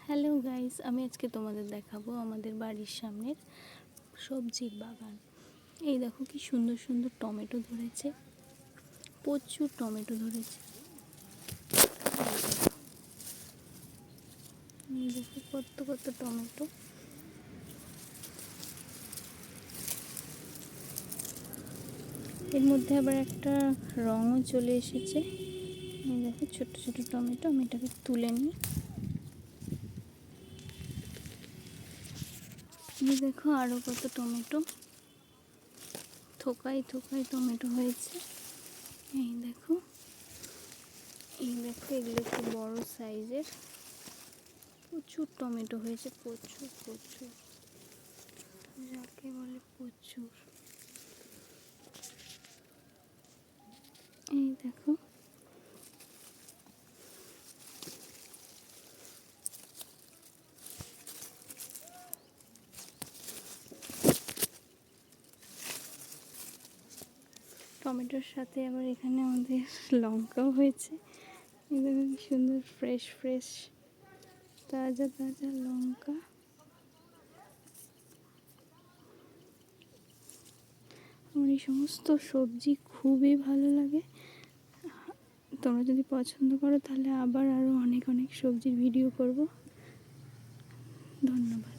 Hello guys, আমি আজকে তোমাদের দেখাবো আমাদের বাড়ির সামনের সবজির বাগান। এই দেখো কি সুন্দর সুন্দর টমেটো ধরেছে, প্রচুর টমেটো ধরেছে। এই দেখো কত কত টমেটো। এর মধ্যে আবার একটা রঙও চলে এসেছে। এই দেখো ছোট ছোট টমেটো, আমি এটাকে তুলে নিই। এই দেখো আরো কত টমেটো, থোকায় থোকায় টমেটো হয়েছে। এই দেখো এগুলো একটু বড় সাইজের, প্রচুর টমেটো হয়েছে, প্রচুর প্রচুর, যাকে বলে প্রচুর। এই দেখো টমেটোর সাথে আবার এখানে আমাদের লঙ্কাও হয়েছে। এই দেখো কি সুন্দর ফ্রেশ ফ্রেশ তাজা তাজা লঙ্কা। আমার এই সমস্ত সবজি খুবই ভালো লাগে। তোমরা যদি পছন্দ করো তাহলে আবার আরও অনেক অনেক সবজির ভিডিও করব। ধন্যবাদ।